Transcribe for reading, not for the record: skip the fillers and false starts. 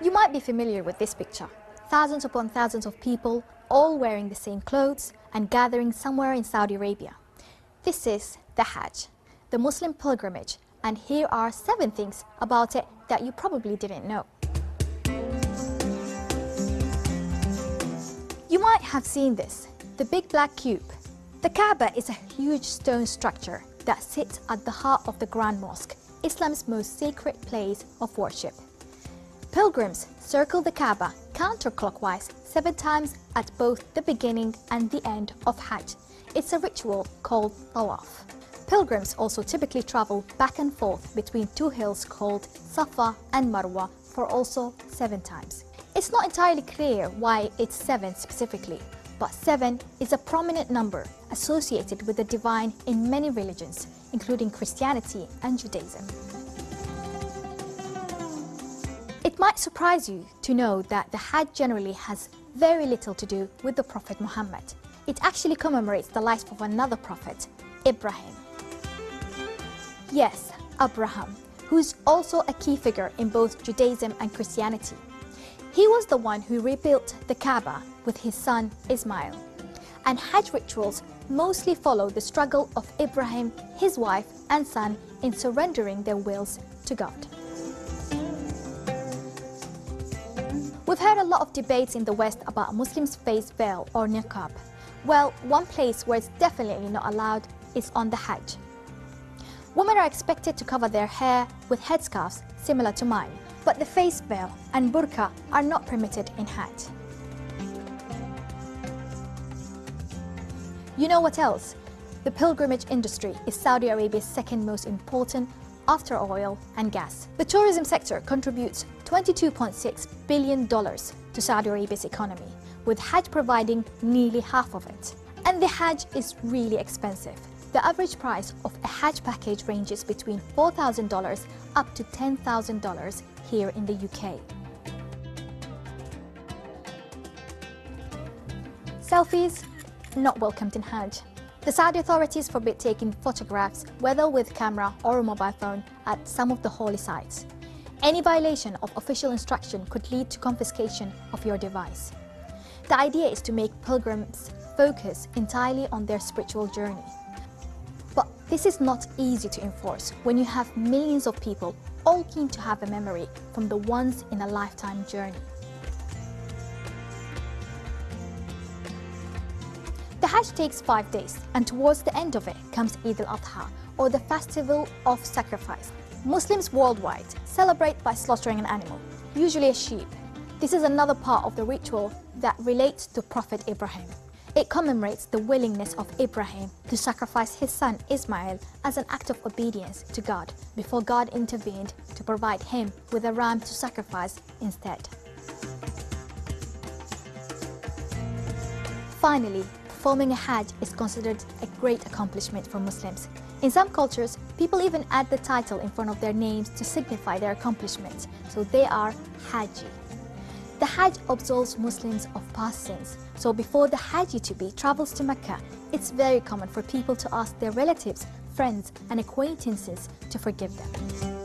You might be familiar with this picture. Thousands upon thousands of people, all wearing the same clothes and gathering somewhere in Saudi Arabia. This is the Hajj, the Muslim pilgrimage, and here are 7 things about it that you probably didn't know. You might have seen this, the big black cube. The Kaaba is a huge stone structure that sits at the heart of the Grand Mosque, Islam's most sacred place of worship. Pilgrims circle the Kaaba counterclockwise 7 times at both the beginning and the end of Hajj. It's a ritual called tawaf. Pilgrims also typically travel back and forth between 2 hills called Safa and Marwa for also 7 times. It's not entirely clear why it's 7 specifically, but 7 is a prominent number associated with the divine in many religions, including Christianity and Judaism. It might surprise you to know that the Hajj generally has very little to do with the Prophet Muhammad. It actually commemorates the life of another prophet, Ibrahim. Yes, Abraham, who is also a key figure in both Judaism and Christianity. He was the one who rebuilt the Kaaba with his son Ismail. And Hajj rituals mostly follow the struggle of Ibrahim, his wife and son in surrendering their wills to God. We've heard a lot of debates in the West about Muslims' face veil or niqab. Well, one place where it's definitely not allowed is on the Hajj. Women are expected to cover their hair with headscarves similar to mine, but the face veil and burqa are not permitted in Hajj. You know what else? The pilgrimage industry is Saudi Arabia's second most important after oil and gas. The tourism sector contributes $22.6 billion to Saudi Arabia's economy, with Hajj providing nearly half of it. And the Hajj is really expensive. The average price of a Hajj package ranges between $4,000 up to $10,000 here in the UK. Selfies, not welcomed in Hajj. The Saudi authorities forbid taking photographs, whether with camera or a mobile phone, at some of the holy sites. Any violation of official instruction could lead to confiscation of your device. The idea is to make pilgrims focus entirely on their spiritual journey. But this is not easy to enforce when you have millions of people all keen to have a memory from the once-in-a-lifetime journey. The Hajj takes 5 days, and towards the end of it comes Eid al-Adha, or the festival of sacrifice. Muslims worldwide celebrate by slaughtering an animal, usually a sheep. This is another part of the ritual that relates to Prophet Ibrahim. It commemorates the willingness of Ibrahim to sacrifice his son Ismail as an act of obedience to God before God intervened to provide him with a ram to sacrifice instead. Finally, performing a Hajj is considered a great accomplishment for Muslims. In some cultures, people even add the title in front of their names to signify their accomplishments, so they are Haji. The Hajj absolves Muslims of past sins, so before the Hajji-to-be travels to Mecca, it's very common for people to ask their relatives, friends and acquaintances to forgive them.